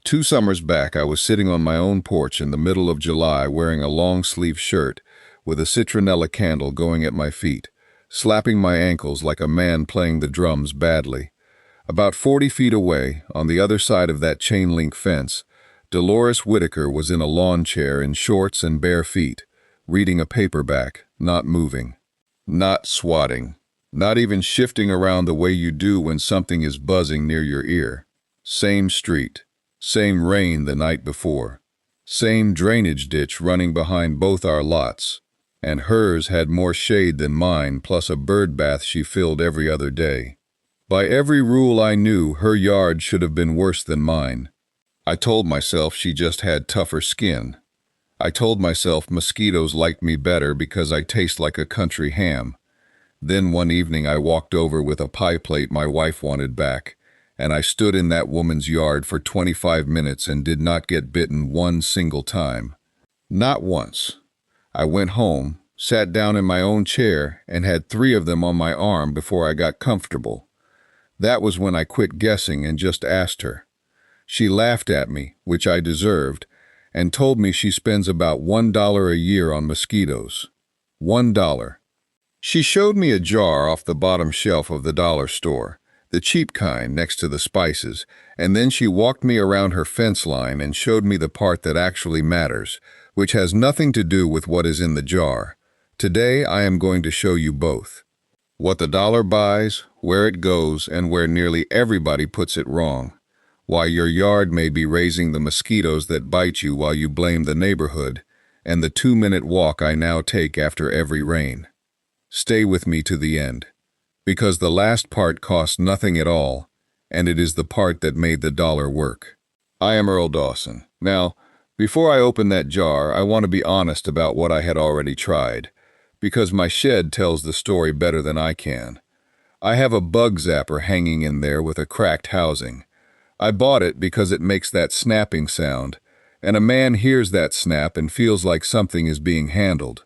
2 summers back, I was sitting on my own porch in the middle of July wearing a long-sleeve shirt with a citronella candle going at my feet, slapping my ankles like a man playing the drums badly. About 40 feet away, on the other side of that chain-link fence, Delores Whitaker was in a lawn chair in shorts and bare feet, reading a paperback, not moving, not swatting, not even shifting around the way you do when something is buzzing near your ear. Same street, same rain the night before, same drainage ditch running behind both our lots, and hers had more shade than mine, plus a bird bath she filled every other day. By every rule I knew, her yard should have been worse than mine. I told myself she just had tougher skin. I told myself mosquitoes liked me better because I taste like a country ham. Then one evening I walked over with a pie plate my wife wanted back, and I stood in that woman's yard for 25 minutes and did not get bitten one single time. Not once. I went home, sat down in my own chair, and had 3 of them on my arm before I got comfortable. That was when I quit guessing and just asked her. She laughed at me, which I deserved, and told me she spends about $1 a year on mosquitoes. $1. She showed me a jar off the bottom shelf of the dollar store, the cheap kind next to the spices, and then she walked me around her fence line and showed me the part that actually matters, which has nothing to do with what is in the jar. Today I am going to show you both. What the dollar buys, where it goes, and where nearly everybody puts it wrong. Why your yard may be raising the mosquitoes that bite you while you blame the neighborhood, and the 2-minute walk I now take after every rain. Stay with me to the end, because the last part costs nothing at all, and it is the part that made the dollar work. I am Earl Dawson. Now, before I open that jar, I want to be honest about what I had already tried, because my shed tells the story better than I can. I have a bug zapper hanging in there with a cracked housing. I bought it because it makes that snapping sound, and a man hears that snap and feels like something is being handled.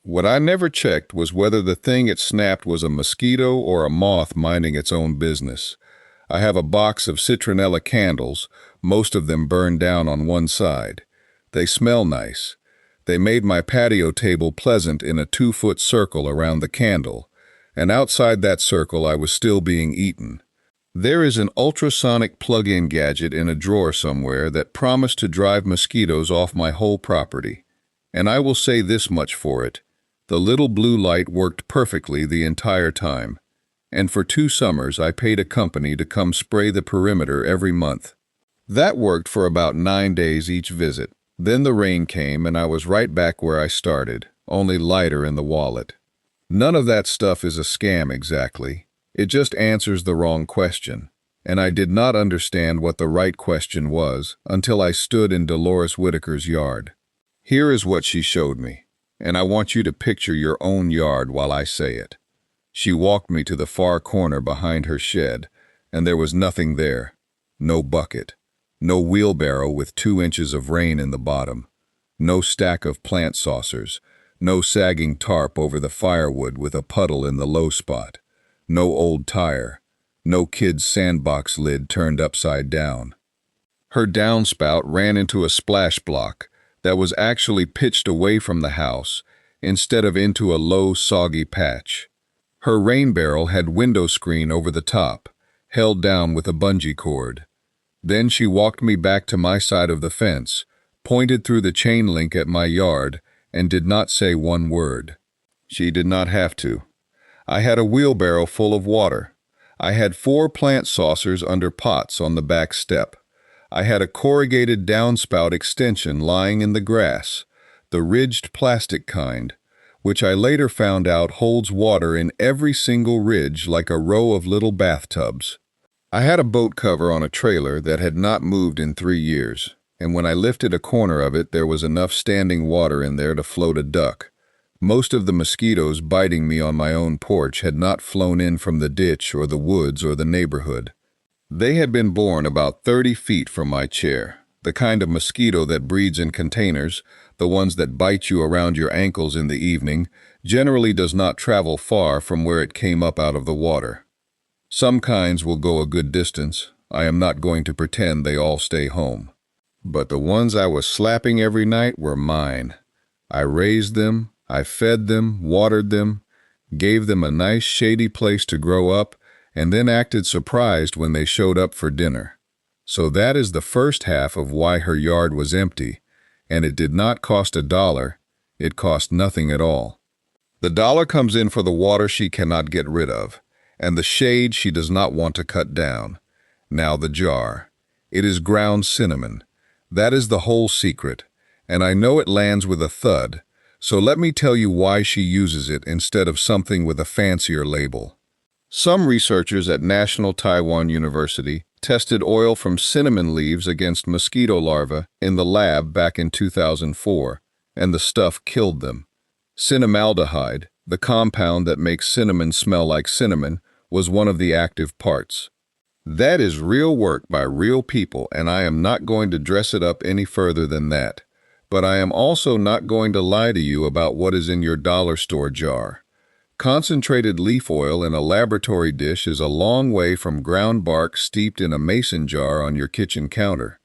What I never checked was whether the thing it snapped was a mosquito or a moth minding its own business. I have a box of citronella candles, most of them burned down on one side. They smell nice. They made my patio table pleasant in a 2-foot circle around the candle, and outside that circle I was still being eaten. There is an ultrasonic plug-in gadget in a drawer somewhere that promised to drive mosquitoes off my whole property. And I will say this much for it. The little blue light worked perfectly the entire time. And for 2 summers I paid a company to come spray the perimeter every month. That worked for about 9 days each visit. Then the rain came and I was right back where I started, only lighter in the wallet. None of that stuff is a scam exactly. It just answers the wrong question. And I did not understand what the right question was until I stood in Delores Whitaker's yard. Here is what she showed me, and I want you to picture your own yard while I say it. She walked me to the far corner behind her shed, and there was nothing there. No bucket. No wheelbarrow with 2 inches of rain in the bottom. No stack of plant saucers. No sagging tarp over the firewood with a puddle in the low spot. No old tire. No kid's sandbox lid turned upside down. Her downspout ran into a splash block that was actually pitched away from the house instead of into a low, soggy patch. Her rain barrel had window screen over the top, held down with a bungee cord. Then she walked me back to my side of the fence, pointed through the chain link at my yard, and did not say one word. She did not have to. I had a wheelbarrow full of water. I had 4 plant saucers under pots on the back step. I had a corrugated downspout extension lying in the grass, the ridged plastic kind, which I later found out holds water in every single ridge like a row of little bathtubs. I had a boat cover on a trailer that had not moved in 3 years, and when I lifted a corner of it, there was enough standing water in there to float a duck. Most of the mosquitoes biting me on my own porch had not flown in from the ditch or the woods or the neighborhood. They had been born about 30 feet from my chair, the kind of mosquito that breeds in containers, the ones that bite you around your ankles in the evening, generally does not travel far from where it came up out of the water. Some kinds will go a good distance. I am not going to pretend they all stay home. But the ones I was slapping every night were mine. I raised them, I fed them, watered them, gave them a nice shady place to grow up, and then acted surprised when they showed up for dinner. So that is the first half of why her yard was empty, and it did not cost $1, it cost nothing at all. The dollar comes in for the water she cannot get rid of, and the shade she does not want to cut down. Now the jar. It is ground cinnamon. That is the whole secret, and I know it lands with a thud, so let me tell you why she uses it instead of something with a fancier label. Some researchers at National Taiwan University tested oil from cinnamon leaves against mosquito larvae in the lab back in 2004, and the stuff killed them. Cinnamaldehyde, the compound that makes cinnamon smell like cinnamon, was one of the active parts. That is real work by real people, and I am not going to dress it up any further than that. But I am also not going to lie to you about what is in your dollar store jar. Concentrated leaf oil in a laboratory dish is a long way from ground bark steeped in a mason jar on your kitchen counter.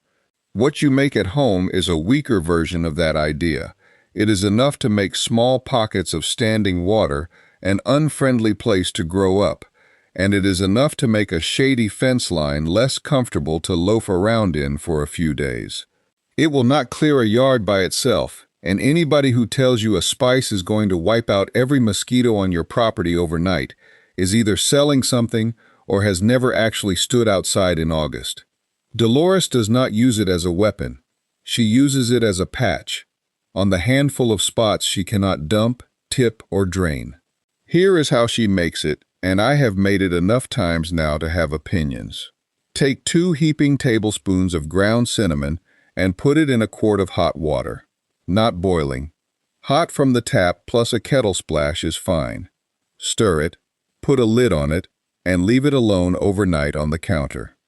What you make at home is a weaker version of that idea. It is enough to make small pockets of standing water an unfriendly place to grow up, and it is enough to make a shady fence line less comfortable to loaf around in for a few days. It will not clear a yard by itself, and anybody who tells you a spice is going to wipe out every mosquito on your property overnight is either selling something or has never actually stood outside in August. Delores does not use it as a weapon. She uses it as a patch on the handful of spots she cannot dump, tip, or drain. Here is how she makes it, and I have made it enough times now to have opinions. Take 2 heaping tablespoons of ground cinnamon and put it in a quart of hot water. Not boiling. Hot from the tap plus a kettle splash is fine. Stir it, put a lid on it, and leave it alone overnight on the counter.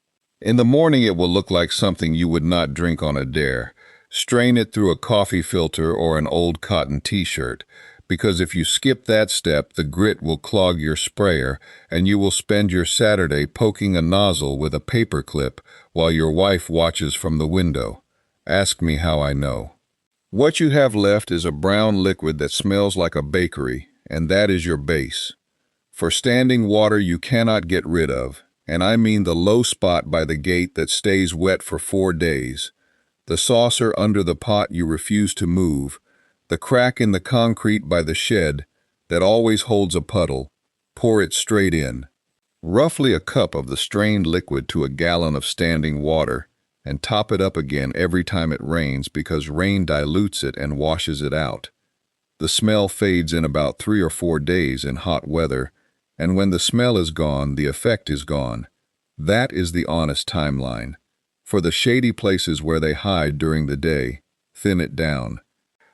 In the morning it will look like something you would not drink on a dare. Strain it through a coffee filter or an old cotton t-shirt, because if you skip that step, the grit will clog your sprayer, and you will spend your Saturday poking a nozzle with a paper clip while your wife watches from the window. Ask me how I know. What you have left is a brown liquid that smells like a bakery, and that is your base. For standing water you cannot get rid of, and I mean the low spot by the gate that stays wet for 4 days, the saucer under the pot you refuse to move, the crack in the concrete by the shed that always holds a puddle. Pour it straight in. Roughly a cup of the strained liquid to a gallon of standing water, and top it up again every time it rains because rain dilutes it and washes it out. The smell fades in about 3 or 4 days in hot weather, and when the smell is gone, the effect is gone. That is the honest timeline. For the shady places where they hide during the day, thin it down.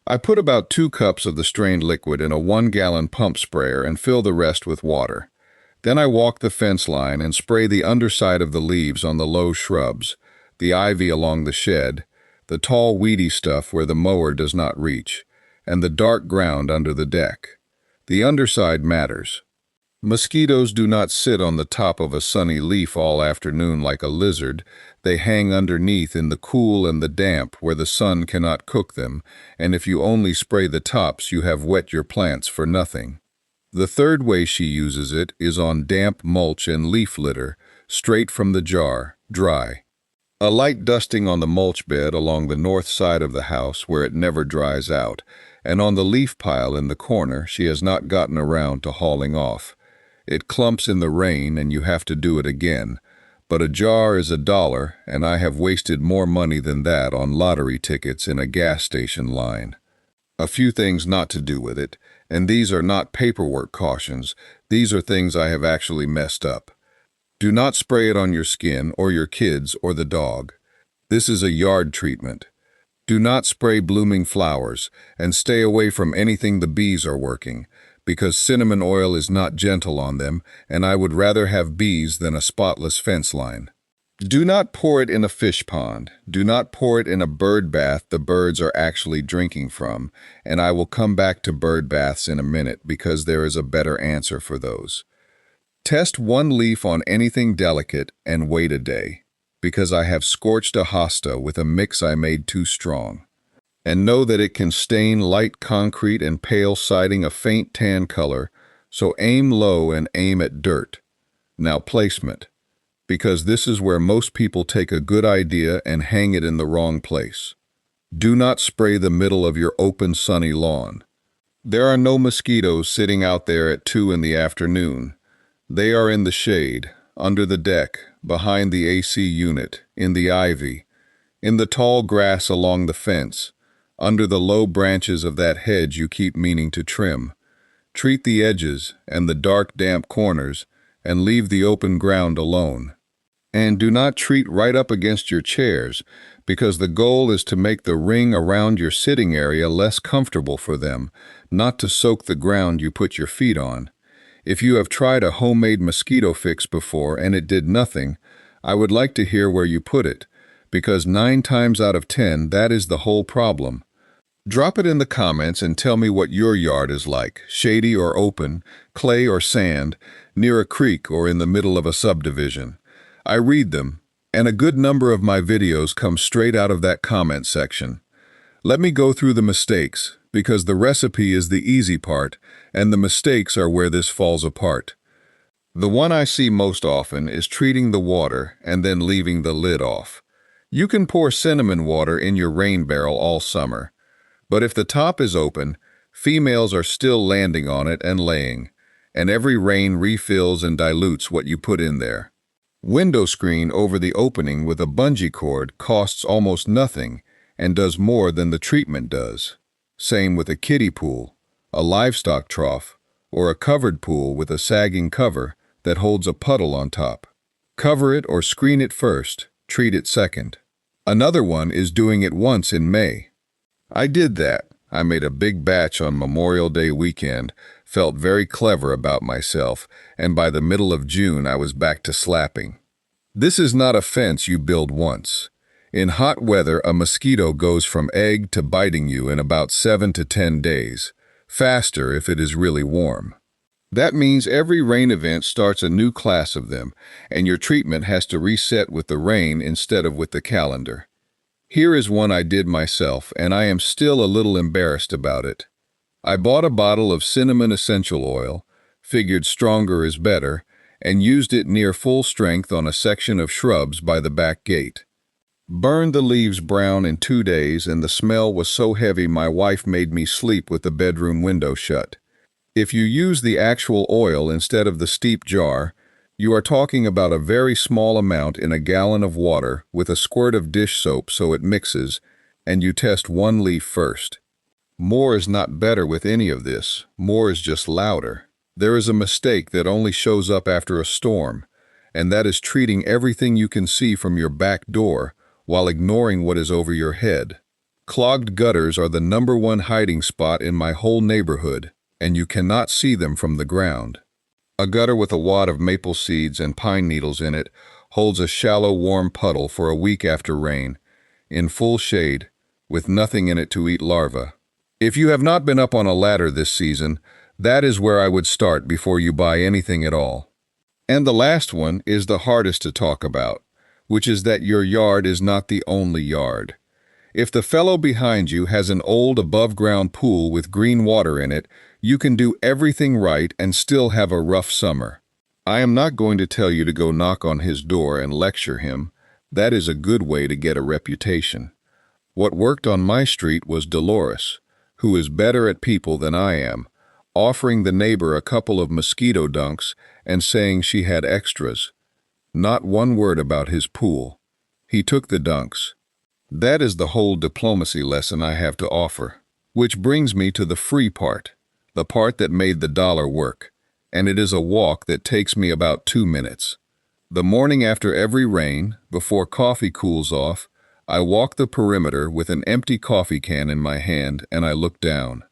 I put about 2 cups of the strained liquid in a 1-gallon pump sprayer and fill the rest with water. Then I walk the fence line and spray the underside of the leaves on the low shrubs, the ivy along the shed, the tall weedy stuff where the mower does not reach, and the dark ground under the deck. The underside matters. Mosquitoes do not sit on the top of a sunny leaf all afternoon like a lizard. They hang underneath in the cool and the damp where the sun cannot cook them, and if you only spray the tops, you have wet your plants for nothing. The third way she uses it is on damp mulch and leaf litter, straight from the jar, dry. A light dusting on the mulch bed along the north side of the house where it never dries out, and on the leaf pile in the corner she has not gotten around to hauling off. It clumps in the rain and you have to do it again, but a jar is $1, and I have wasted more money than that on lottery tickets in a gas station line. A few things not to do with it, and these are not paperwork cautions, these are things I have actually messed up. Do not spray it on your skin or your kids or the dog. This is a yard treatment. Do not spray blooming flowers, and stay away from anything the bees are working, because cinnamon oil is not gentle on them, and I would rather have bees than a spotless fence line. Do not pour it in a fish pond. Do not pour it in a bird bath the birds are actually drinking from, and I will come back to bird baths in a minute because there is a better answer for those. Test 1 leaf on anything delicate and wait a day. because I have scorched a hosta with a mix I made too strong. And know that it can stain light concrete and pale siding a faint tan color, so aim low and aim at dirt. Now placement, because this is where most people take a good idea and hang it in the wrong place. Do not spray the middle of your open sunny lawn. There are no mosquitoes sitting out there at 2 in the afternoon. They are in the shade, under the deck, behind the AC unit, in the ivy, in the tall grass along the fence, under the low branches of that hedge you keep meaning to trim. Treat the edges and the dark, damp corners, and leave the open ground alone. And do not treat right up against your chairs, because the goal is to make the ring around your sitting area less comfortable for them, not to soak the ground you put your feet on. If you have tried a homemade mosquito fix before and it did nothing, I would like to hear where you put it, because 9 times out of 10 that is the whole problem. Drop it in the comments and tell me what your yard is like, shady or open, clay or sand, near a creek or in the middle of a subdivision. I read them, and a good number of my videos come straight out of that comment section. Let me go through the mistakes, because the recipe is the easy part, and the mistakes are where this falls apart. The one I see most often is treating the water and then leaving the lid off. You can pour cinnamon water in your rain barrel all summer, but if the top is open, females are still landing on it and laying, and every rain refills and dilutes what you put in there. Window screen over the opening with a bungee cord costs almost nothing and does more than the treatment does. Same with a kiddie pool, a livestock trough, or a covered pool with a sagging cover that holds a puddle on top. Cover it or screen it first, treat it second. Another one is doing it once in May. I did that. I made a big batch on Memorial Day weekend, felt very clever about myself, and by the middle of June I was back to slapping. This is not a fence you build once. In hot weather, a mosquito goes from egg to biting you in about 7 to 10 days, faster if it is really warm. That means every rain event starts a new class of them, and your treatment has to reset with the rain instead of with the calendar. Here is one I did myself, and I am still a little embarrassed about it. I bought a bottle of cinnamon essential oil, figured stronger is better, and used it near full strength on a section of shrubs by the back gate. Burned the leaves brown in 2 days, and the smell was so heavy my wife made me sleep with the bedroom window shut. If you use the actual oil instead of the steep jar, you are talking about a very small amount in a gallon of water with a squirt of dish soap so it mixes, and you test 1 leaf first. More is not better with any of this. More is just louder. There is a mistake that only shows up after a storm, and that is treating everything you can see from your back door while ignoring what is over your head. Clogged gutters are the #1 hiding spot in my whole neighborhood, and you cannot see them from the ground. A gutter with a wad of maple seeds and pine needles in it holds a shallow, warm puddle for a week after rain, in full shade, with nothing in it to eat larvae. If you have not been up on a ladder this season, that is where I would start before you buy anything at all. And the last one is the hardest to talk about, which is that your yard is not the only yard. If the fellow behind you has an old above-ground pool with green water in it, you can do everything right and still have a rough summer. I am not going to tell you to go knock on his door and lecture him. That is a good way to get a reputation. What worked on my street was Delores, who is better at people than I am, offering the neighbor a couple of mosquito dunks and saying she had extras. Not one word about his pool. He took the dunks. That is the whole diplomacy lesson I have to offer. Which brings me to the free part, the part that made the dollar work, and it is a walk that takes me about 2 minutes. The morning after every rain, before coffee cools off, I walk the perimeter with an empty coffee can in my hand and I look down.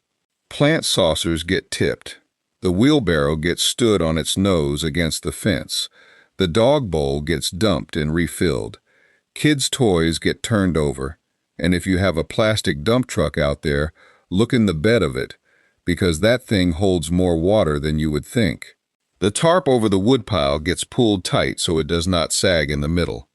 Plant saucers get tipped. The wheelbarrow gets stood on its nose against the fence. The dog bowl gets dumped and refilled. Kids' toys get turned over, and if you have a plastic dump truck out there, look in the bed of it, because that thing holds more water than you would think. The tarp over the woodpile gets pulled tight so it does not sag in the middle.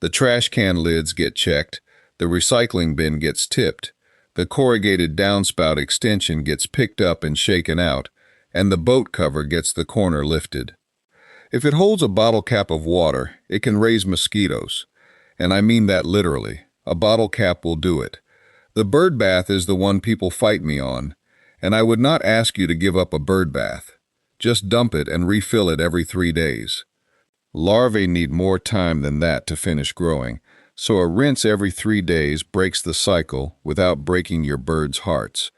The trash can lids get checked, the recycling bin gets tipped, the corrugated downspout extension gets picked up and shaken out, and the boat cover gets the corner lifted. If it holds a bottle cap of water, it can raise mosquitoes. And I mean that literally. A bottle cap will do it. The bird bath is the one people fight me on, and I would not ask you to give up a bird bath. Just dump it and refill it every 3 days. Larvae need more time than that to finish growing, so a rinse every 3 days breaks the cycle without breaking your birds' hearts.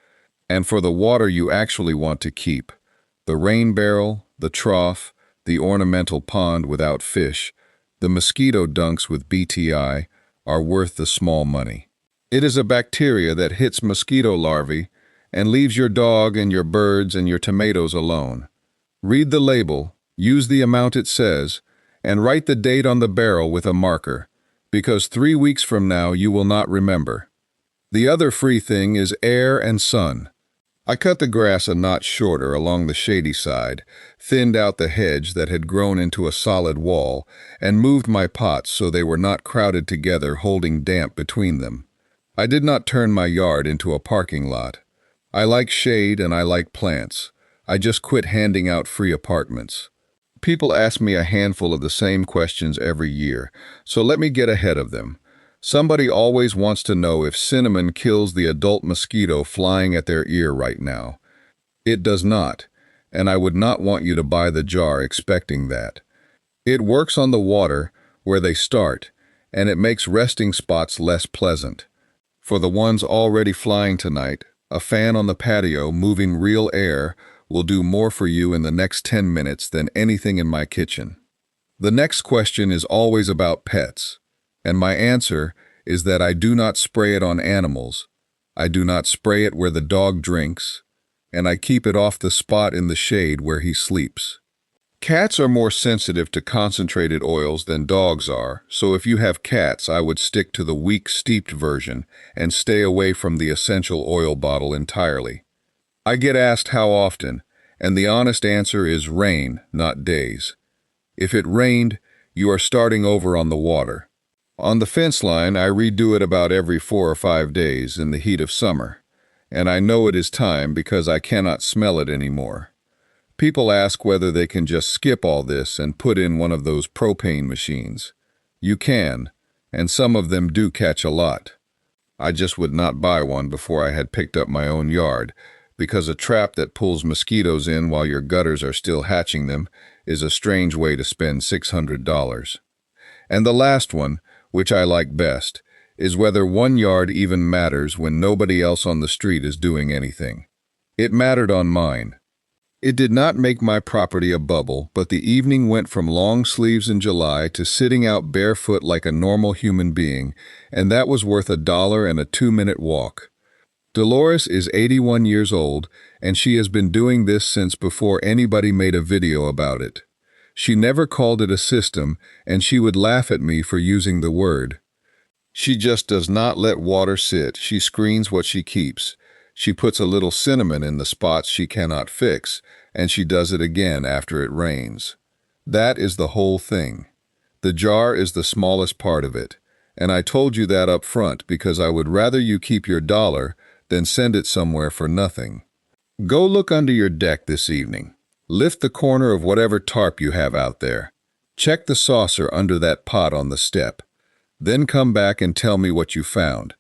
And for the water you actually want to keep, the rain barrel, the trough, the ornamental pond without fish, the mosquito dunks with BTI are worth the small money. It is a bacteria that hits mosquito larvae and leaves your dog and your birds and your tomatoes alone. Read the label, use the amount it says, and write the date on the barrel with a marker, because 3 weeks from now you will not remember. The other free thing is air and sun. I cut the grass a notch shorter along the shady side, thinned out the hedge that had grown into a solid wall, and moved my pots so they were not crowded together, holding damp between them. I did not turn my yard into a parking lot. I like shade and I like plants. I just quit handing out free apartments. People ask me a handful of the same questions every year, so let me get ahead of them. Somebody always wants to know if cinnamon kills the adult mosquito flying at their ear right now. It does not, and I would not want you to buy the jar expecting that. It works on the water where they start, and it makes resting spots less pleasant. For the ones already flying tonight, a fan on the patio moving real air will do more for you in the next 10 minutes than anything in my kitchen. The next question is always about pets. And my answer is that I do not spray it on animals, I do not spray it where the dog drinks, and I keep it off the spot in the shade where he sleeps. Cats are more sensitive to concentrated oils than dogs are, so if you have cats, I would stick to the weak steeped version and stay away from the essential oil bottle entirely. I get asked how often, and the honest answer is rain, not days. If it rained, you are starting over on the water. On the fence line, I redo it about every 4 or 5 days in the heat of summer, and I know it is time because I cannot smell it anymore. People ask whether they can just skip all this and put in one of those propane machines. You can, and some of them do catch a lot. I just would not buy one before I had picked up my own yard, because a trap that pulls mosquitoes in while your gutters are still hatching them is a strange way to spend $600. And the last one, which I like best, is whether 1 yard even matters when nobody else on the street is doing anything. It mattered on mine. It did not make my property a bubble, but the evening went from long sleeves in July to sitting out barefoot like a normal human being, and that was worth $1 and a 2-minute walk. Delores is 81 years old, and she has been doing this since before anybody made a video about it. She never called it a system, and she would laugh at me for using the word. She just does not let water sit. She screens what she keeps. She puts a little cinnamon in the spots she cannot fix, and she does it again after it rains. That is the whole thing. The jar is the smallest part of it, and I told you that up front because I would rather you keep your dollar than send it somewhere for nothing. Go look under your deck this evening. Lift the corner of whatever tarp you have out there. Check the saucer under that pot on the step. Then come back and tell me what you found,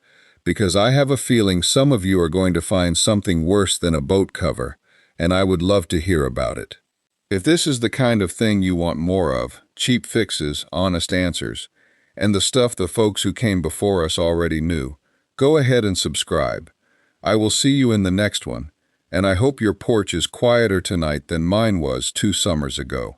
because I have a feeling some of you are going to find something worse than a boat cover, and I would love to hear about it. If this is the kind of thing you want more of, cheap fixes, honest answers, and the stuff the folks who came before us already knew, go ahead and subscribe. I will see you in the next one. And I hope your porch is quieter tonight than mine was 2 summers ago.